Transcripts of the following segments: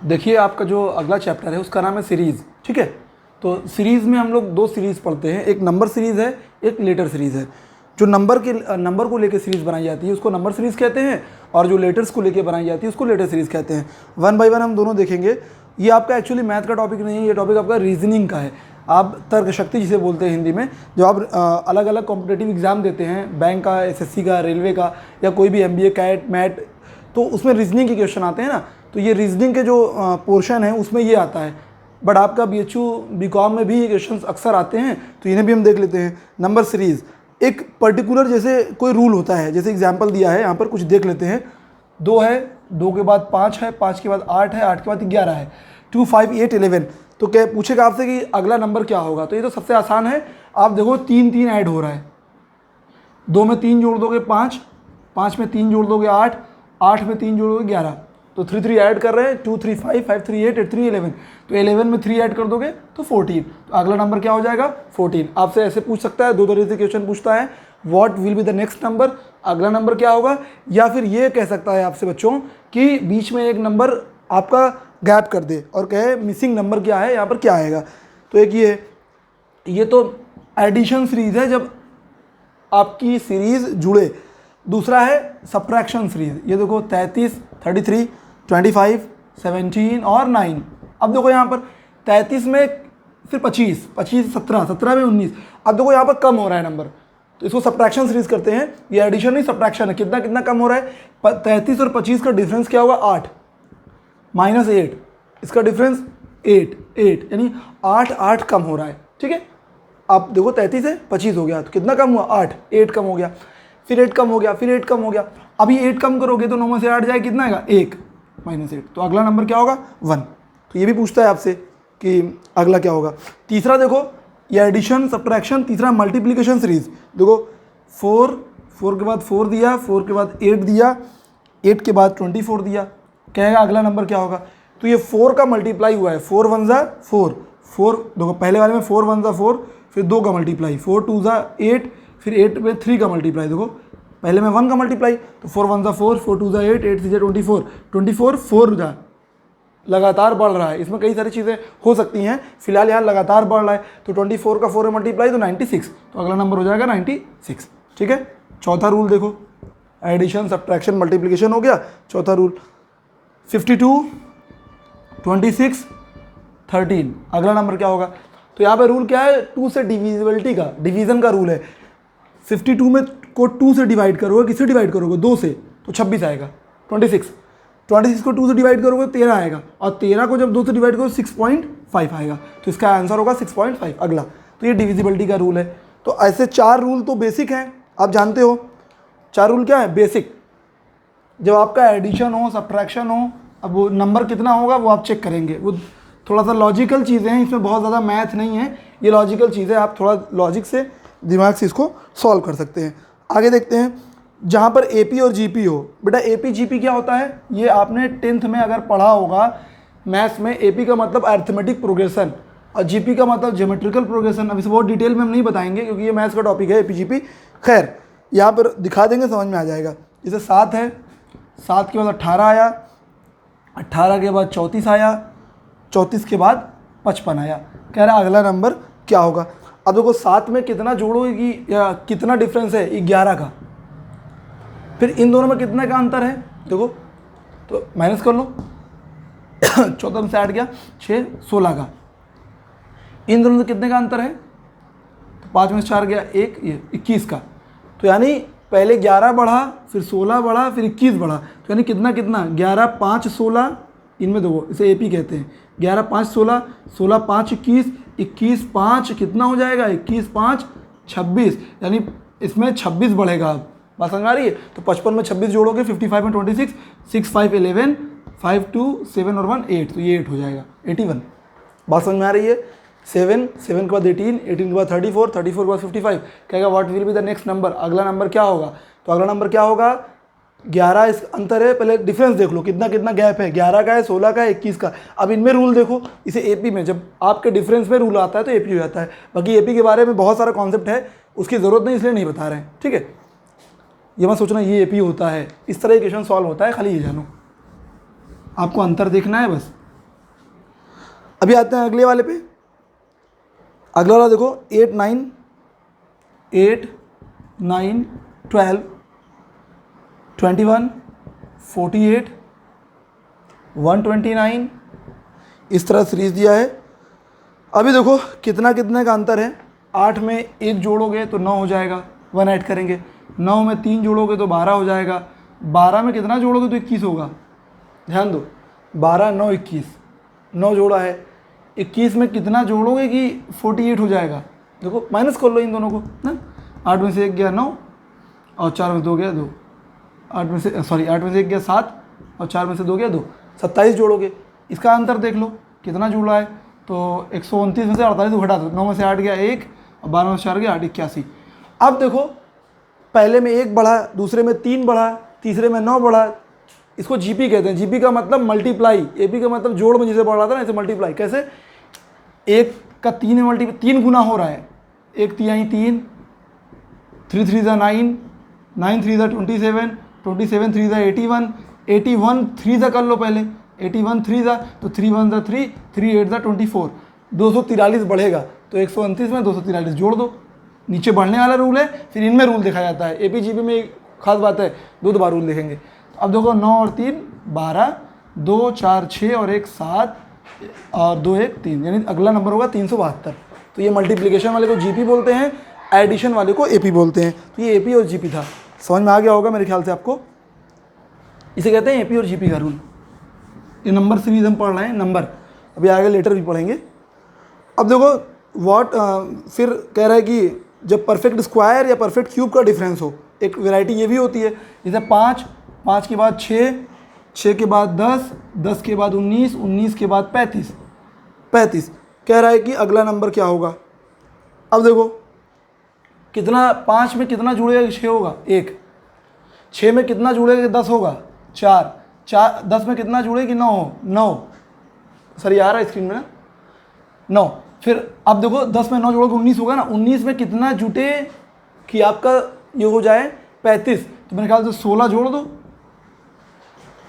देखिए आपका जो अगला चैप्टर है उसका नाम है सीरीज़, ठीक है। तो सीरीज़ में हम लोग दो सीरीज़ पढ़ते हैं, एक नंबर सीरीज़ है, एक लेटर सीरीज़ है। जो नंबर को लेकर सीरीज़ बनाई जाती है उसको नंबर सीरीज़ कहते हैं, और जो लेटर्स को लेकर बनाई जाती है उसको लेटर सीरीज़ कहते हैं। वन बाय वन हम दोनों देखेंगे। ये आपका एक्चुअली मैथ का टॉपिक नहीं है, ये टॉपिक आपका रीजनिंग का है। आप तर्क शक्ति जिसे बोलते हैं हिंदी में, जो आप अलग अलग कॉम्पिटेटिव एग्जाम देते हैं, बैंक का, एसएससी का, रेलवे का, या कोई भी एमबीए, कैट, मैट, तो उसमें रीजनिंग के क्वेश्चन आते हैं ना। तो ये रीजनिंग के जो पोर्शन है उसमें ये आता है। बट आपका बीएचयू बीकॉम में भी ये क्वेश्चन अक्सर आते हैं, तो इन्हें भी हम देख लेते हैं। नंबर सीरीज़ एक पर्टिकुलर जैसे कोई रूल होता है, जैसे एग्जांपल दिया है यहाँ पर, कुछ देख लेते हैं। 2 है, 2 के बाद 5 है, 5 के बाद 8 है, 8 के बाद 11 है, 2, 5, 8, 11। तो क्या पूछेगा आपसे कि अगला नंबर क्या होगा? तो ये तो सबसे आसान है। आप देखो 3 3 ऐड हो रहा है, 2 में 3 जोड़ दोगे 5, 5 में 3 जोड़ दोगे 8, 8 में 3 जोड़ दोगे 11। तो 3 3 ऐड कर रहे हैं, 2 3 5, 5 3 8, 8 3 11। तो 11 में 3 ऐड कर दोगे तो 14। तो अगला नंबर क्या हो जाएगा? 14। आपसे ऐसे पूछ सकता है, दो तरीके से क्वेश्चन पूछता है, what will be the next number, अगला नंबर क्या होगा। या फिर ये कह सकता है आपसे बच्चों कि बीच में एक नंबर आपका गैप कर दे और कहे मिसिंग नंबर क्या है, यहाँ पर क्या आएगा। तो एक ये तो एडिशन सीरीज है जब आपकी सीरीज जुड़े। दूसरा है सब्ट्रैक्शन सीरीज। ये देखो 33, 33, 25, 17 और 9। अब देखो यहाँ पर 33 में फिर 25, 25, 17, 17 में 19। अब देखो यहाँ पर कम हो रहा है नंबर, तो इसको सब्ट्रैक्शन सीरीज करते हैं। ये एडिशन नहीं सब्ट्रैक्शन है। कितना कितना कम हो रहा है? 33 और 25 का डिफरेंस क्या होगा? 8 माइनस 8, इसका डिफरेंस 8, 8, यानी 8 8 कम हो रहा है, ठीक है। आप देखो 33 है 25 हो गया, तो कितना कम हुआ? 8, 8 कम हो गया, फिर 8 कम हो गया, फिर 8 कम हो गया। अभी 8 कम करोगे तो 9 में से 8 जाए, कितना आएगा? 1 माइनस 8। तो अगला नंबर क्या होगा? 1। तो ये भी पूछता है आपसे कि अगला क्या होगा। तीसरा देखो, ये एडिशन सब्ट्रैक्शन। तीसरा मल्टीप्लिकेशन सीरीज। देखो 4, 4 के बाद 4 दिया, 4 के बाद 8 दिया, 8 के बाद 24 दिया। कहेगा अगला नंबर क्या होगा? तो ये 4 का मल्टीप्लाई हुआ है, 4 1 ज़ा 4, 4 देखो पहले वाले में 4 1 ज़ा 4, फिर 2 का मल्टीप्लाई, 4 2 ज़ा 8, फिर 8 में 3 का मल्टीप्लाई। देखो पहले में 1 का मल्टीप्लाई, तो 4 1 ज़ा 4, 4 2 ज़ा 8, 8 3 ज़ा 24, 24 4 ज़ा लगातार बढ़ रहा है। इसमें कई सारी चीज़ें हो सकती हैं, फिलहाल यहाँ लगातार बढ़ रहा है। तो 24 का 4 में मल्टीप्लाई तो 96। तो अगला नंबर हो जाएगा 96, ठीक है। चौथा रूल देखो, एडिशन सब्ट्रैक्शन मल्टीप्लिकेशन हो गया। चौथा रूल 52, 26, 13। अगला नंबर क्या होगा? तो यहाँ पे रूल क्या है? 2 से डिविजिबिलिटी का, डिवीजन का रूल है। 52 में को 2 से डिवाइड करोगे, किससे डिवाइड करोगे? 2 से, तो 26 आएगा। 26 को 2 से डिवाइड करोगे 13 आएगा, और 13 को जब 2 से डिवाइड करो 6.5 आएगा। तो इसका आंसर होगा 6.5 अगला। तो ये डिविजिबिलिटी का रूल है। तो ऐसे 4 रूल तो बेसिक हैं, आप जानते हो। 4 रूल क्या है? बेसिक। जब आपका एडिशन हो, सब्ट्रैक्शन हो, अब वो नंबर कितना होगा वो आप चेक करेंगे। वो थोड़ा सा लॉजिकल चीज़ें हैं, इसमें बहुत ज़्यादा मैथ नहीं है, ये लॉजिकल चीज़ें, आप थोड़ा लॉजिक से, दिमाग से इसको सॉल्व कर सकते हैं। आगे देखते हैं, जहाँ पर एपी और जीपी हो। बेटा एपी जीपी क्या होता है? ये आपने 10th में अगर पढ़ा होगा मैथ्स में। एपी का मतलब अरिथमेटिक प्रोग्रेशन, और जीपी का मतलब ज्योमेट्रिकल प्रोग्रेशन। अब इसे बहुत डिटेल में हम नहीं बताएंगे क्योंकि ये मैथ्स का टॉपिक है, एपी जीपी। खैर यहाँ पर दिखा देंगे, समझ में आ जाएगा। जैसे 7 है, 7 के बाद 18 आया, 18 के बाद 34 आया, 34 के बाद 55 आया। कह रहा है अगला नंबर क्या होगा? अब देखो 7 में कितना जोड़ोगी या कितना डिफरेंस है? 11 का। फिर इन दोनों में कितने का अंतर है? देखो तो माइनस कर लो। 14 में से 8 गया 6, 16 का। इन दोनों में कितने का अंतर है? तो 5 में से 4 गया 1, ये 21 का। तो यानी पहले 11 बढ़ा, फिर 16 बढ़ा, फिर 21 बढ़ा। तो यानी कितना कितना? 11 5 16, इनमें देखो इसे एपी कहते हैं। 11 5 16, 16 5 21, 21 5 कितना हो जाएगा? 21 5 26, यानी इसमें 26 बढ़ेगा। अब बात समझ आ रही है? तो 55 में 26 जोड़ोगे, 55 में 26, 6 5 11, 5 2 7 और 1 8, तो ये 8 हो जाएगा 81। बात समझ में आ रही है? 7 7 के बाद 18, 18 के बाद 34, 34 के बाद 55। कहेगा what will be the next number, अगला नंबर क्या होगा? तो अगला नंबर क्या होगा? 11 इस अंतर है, पहले डिफरेंस देख लो कितना कितना गैप है। 11 का है, 16 का है, 21 का। अब इनमें रूल देखो, इसे एपी में जब आपके डिफरेंस में रूल आता है तो एपी हो जाता है। बाकी एपी के बारे में बहुत सारा कॉन्सेप्ट है, उसकी ज़रूरत नहीं, इसलिए नहीं बता रहे हैं, ठीक है। ये मत सोचना ये एपी होता है, इस तरह क्वेश्चन सॉल्व होता है, खाली ये जानो। आपको अंतर देखना है बस। अभी आते हैं अगले वाले पे। अगला वाला देखो 8 9 12 21 48 129, इस तरह सीरीज दिया है। अभी देखो कितना कितने का अंतर है। 8 में 1 जोड़ोगे तो 9 हो जाएगा, 1 ऐड करेंगे। 9 में 3 जोड़ोगे तो 12 हो जाएगा। 12 में कितना जोड़ोगे तो 21 होगा। ध्यान दो, 12 9 21, 9 जोड़ा है। 21 में कितना जोड़ोगे कि 48 हो जाएगा। देखो माइनस कर लो इन दोनों को ना। 8 में से 1 गया 9 और 4 में 2 गया 2। 8 में से 1 गया 7 और 4 में से 2 गया 2, 27 जोड़ोगे। इसका अंतर देख लो कितना जुड़ा है। तो 129 में से 48 को हटा दो। 9 में से 8 गया 1 और 12 में से 4 गया 8, 81। अब देखो पहले में 1 बढ़ा, दूसरे में 3 बढ़ा, तीसरे में 9 बढ़ा। इसको जीपी कहते हैं। जीपी का मतलब मल्टीप्लाई, एपी का मतलब जोड़ में जिसे बढ़ रहा था ना, ऐसे मल्टीप्लाई। कैसे? 1 का 3 में मल्टीप्लाई 3 गुना हो रहा है। 1 तिहाई 3, 3 3 ज़ा 9, 9 3 ज़ा 27, 27 3 ज़ा 81, 81 3 ज़ा कर लो पहले। 81 3 ज़ा तो 3 1 ज़ा 3, 3 8 ज़ा 24, 243 बढ़ेगा तो 129 में 243 जोड़ दो। नीचे बढ़ने वाला रूल है, फिर इनमें रूल देखा जाता है। एपी जीपी में एक खास बात है, दो बार रूल देखेंगे। अब देखो 9 और 3 12, 2 4 6 और 1 7 और 2 1 3, यानी अगला नंबर होगा 372। तो ये मल्टीप्लिकेशन वाले को जीपी बोलते हैं, एडिशन वाले को एपी बोलते हैं। तो ये एपी और जीपी था, समझ में आ गया होगा मेरे ख्याल से आपको। इसे कहते हैं एपी और जीपी का रूल। ये नंबर सीरीज हम पढ़ रहे हैं, नंबर अभी आगे लेटर भी पढ़ेंगे। अब देखो फिर कह रहा है कि जब परफेक्ट स्क्वायर या परफेक्ट क्यूब का डिफरेंस हो, एक वैरायटी ये भी होती है। जैसे 5, 5 के बाद 6, 6 के बाद 10, 10 के बाद 19, 19 के बाद 35, 35। कह रहा है कि अगला नंबर क्या होगा। अब देखो कितना, 5 में कितना जुड़ेगा कि 6 होगा 1, 6 में कितना जुड़ेगा कि 10 होगा 4, 10 में कितना जुड़ेगा कि 9 हो 9। सर ये आ रहा है स्क्रीन में ना, 9। फिर अब देखो 10 में 9 जोड़ोगे 19 होगा ना। 19 में कितना जुटे कि आपका ये हो जाए 35, तो मेरे ख्याल से 16 जोड़ दो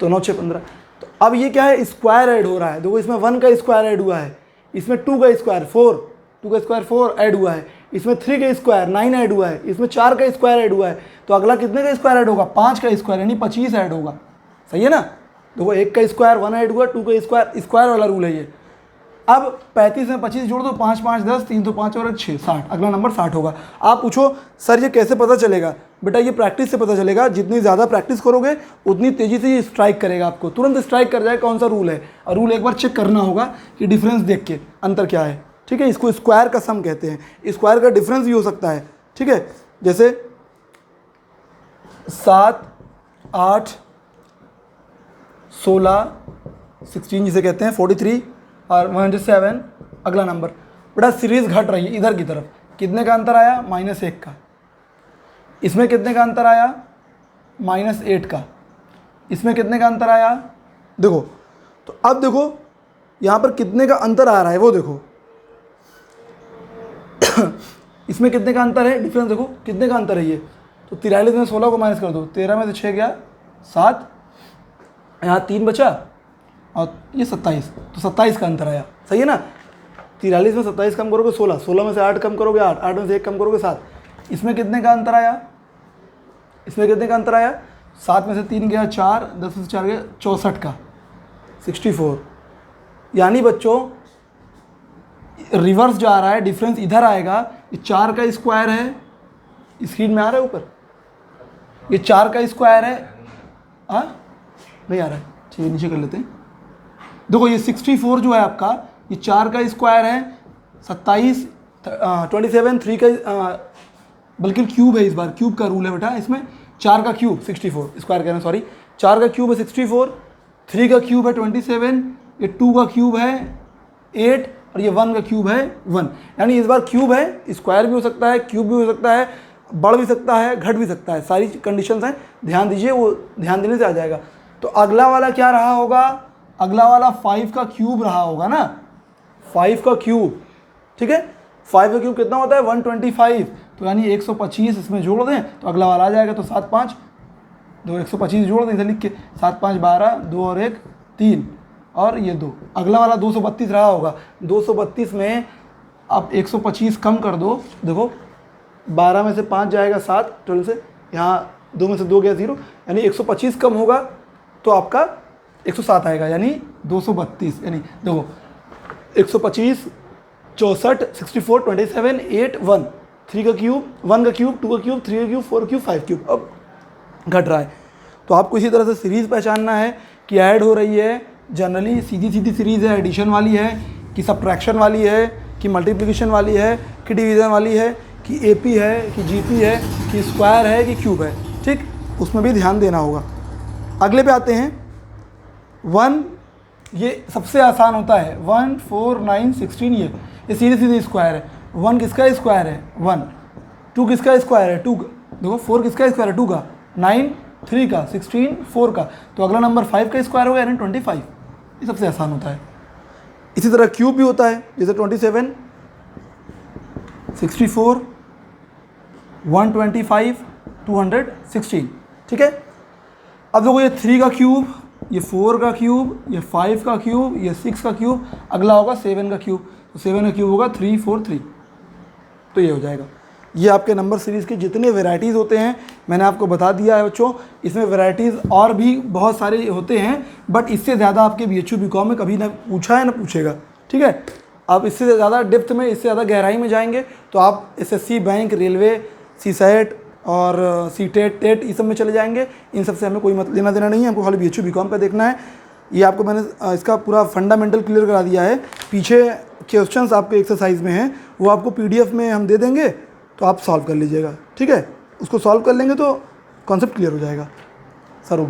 तो 9 6 15। तो अब ये क्या है, स्क्वायर ऐड हो रहा है। देखो इसमें 1 का स्क्वायर ऐड हुआ है, इसमें 2 का स्क्वायर 4, 2 का स्क्वायर 4 ऐड हुआ है, इसमें 3 का स्क्वायर 9 ऐड हुआ है, इसमें 4 का स्क्वायर ऐड हुआ है। तो अगला कितने का स्क्वायर ऐड होगा, 5 का स्क्वायर, यानी 25 ऐड होगा। सही है ना। देखो 1 का स्क्वायर 1 ऐड हुआ, 2 का स्क्वायर, स्क्वायर वाला रूल है ये। अब 35 में 25 जोड़ दो, 5 5 10, 3 तो 5 और 1 6, 60। अगला नंबर 60 होगा। आप पूछो सर ये कैसे पता चलेगा? बेटा ये प्रैक्टिस से पता चलेगा। जितनी ज़्यादा प्रैक्टिस करोगे उतनी तेज़ी से ये स्ट्राइक करेगा, आपको तुरंत स्ट्राइक कर जाएगा कौन सा रूल है। और रूल एक बार चेक करना होगा कि डिफरेंस देख के अंतर क्या है। ठीक है, इसको स्क्वायर का सम कहते हैं। स्क्वायर का डिफरेंस भी हो सकता है। ठीक है, जैसे 7 8 16 16 जिसे कहते हैं 43 और 107 अगला नंबर। बेटा सीरीज घट रही है इधर की तरफ। कितने का अंतर आया, -1 का। इसमें कितने का अंतर आया, -8 का। इसमें कितने का अंतर आया, देखो। तो अब देखो यहाँ पर कितने का अंतर आ रहा है वो देखो। इसमें कितने का अंतर है, डिफरेंस देखो कितने का अंतर है ये। तो 43 में 16 को माइनस कर दो, 13 में से 6 गया 7, यहाँ 3 बचा और ये 27, तो 27 का अंतर आया। सही है ना। 43 में 27 कम करोगे 16, 16 में से 8 कम करोगे 8, 8 में से 1 कम करोगे 7। इसमें कितने का अंतर आया, इसमें कितने का अंतर आया, 7 में से 3 गया 4, 10 में से 4 गया 64 का 64। यानी बच्चों रिवर्स जा रहा है, डिफरेंस इधर आएगा। ये 4 का स्क्वायर है, स्क्रीन में आ रहा है ऊपर, ये 4 का स्क्वायर है। हाँ नहीं आ रहा है, ठीक है नीचे कर लेते हैं। देखो ये 64 जो है आपका, ये 4 का स्क्वायर है, 27 27 3 का बल्कि क्यूब है, इस बार क्यूब का रूल है बेटा। इसमें 4 का क्यूब 64, स्क्वायर कहना सॉरी, 4 का क्यूब है 64, 3 का क्यूब है 27, ये 2 का क्यूब है 8 और ये 1 का क्यूब है 1। यानी इस बार क्यूब है, स्क्वायर भी हो सकता है, क्यूब भी हो सकता है, बढ़ भी सकता है, घट भी सकता है। सारी कंडीशंस हैं, ध्यान दीजिए, वो ध्यान देने से आ जाएगा। तो अगला वाला क्या रहा होगा, अगला वाला 5 का क्यूब रहा होगा ना, 5 का क्यूब। ठीक है, 5 का क्यूब कितना होता है 125, तो यानी 125 इसमें जोड़ दें तो अगला वाला आ जाएगा। तो 7 5 2 125 जोड़ दें इधर लिख के, 7 5 12, 2 और 1 3, और ये 2, अगला वाला 232 रहा होगा। 232 में आप 125 कम कर दो, देखो 12 में से 5 जाएगा 7, 12 से यहाँ 2 में से 2 गया 0, यानी 125 कम होगा तो आपका 107 आएगा, यानी 232, यानी देखो 125, 64, 64, 27, 8, 1, 3 का क्यूब, 1 का क्यूब, 2 का क्यूब, 3 का क्यूब, 4 का क्यूब, 5 क्यूब, अब घट रहा है। तो आपको इसी तरह से सीरीज़ पहचानना है कि ऐड हो रही है, जनरली सीधी सीधी सीरीज़ है, एडिशन वाली है कि सब्ट्रैक्शन वाली है कि मल्टीप्लिकेशन वाली है कि डिवीज़न वाली है कि एपी है कि जीपी है कि स्क्वायर है कि क्यूब है, ठीक, उसमें भी ध्यान देना होगा। अगले पे आते हैं 1, ये सबसे आसान होता है, 1, 4, 9, 16, ये सीधी सीधी स्क्वायर है। 1 किसका स्क्वायर है? 1। 2 किसका स्क्वायर है? 2। देखो 4 किसका स्क्वायर है? 2 का। 9 3 का। 16 4 का। तो अगला नंबर 5 का स्क्वायर होगा, यानी 25। ये सबसे आसान होता है। इसी तरह क्यूब भी होता है, जैसे 27, 64, 125, 216, ठीक है। अब देखो ये 3 का क्यूब, ये 4 का क्यूब, ये 5 का क्यूब, ये 6 का क्यूब, अगला होगा 7 का क्यूब। तो 7 का क्यूब होगा 3 4 3, तो ये हो जाएगा। ये आपके नंबर सीरीज़ के जितने वेराइटीज़ होते हैं मैंने आपको बता दिया है बच्चों। इसमें वेराइटीज़ और भी बहुत सारे होते हैं, बट इससे ज़्यादा आपके BHU BCom में कभी ना पूछा है ना पूछेगा, ठीक है। आप इससे ज़्यादा डेप्थ में, इससे ज़्यादा गहराई में जाएंगे तो आप SSC, बैंक, रेलवे, CSET और CTET, टेट, इस सब में चले जाएंगे। इन सब से हमें कोई मतलब लेना देना नहीं है, हमको खाली BHU BCom पे देखना है। ये आपको मैंने इसका पूरा फंडामेंटल क्लियर करा दिया है। पीछे क्वेश्चंस आपके एक्सरसाइज में हैं, वो आपको PDF में हम दे देंगे, तो आप सॉल्व कर लीजिएगा, ठीक है। उसको सॉल्व कर लेंगे तो कॉन्सेप्ट क्लियर हो जाएगा सर।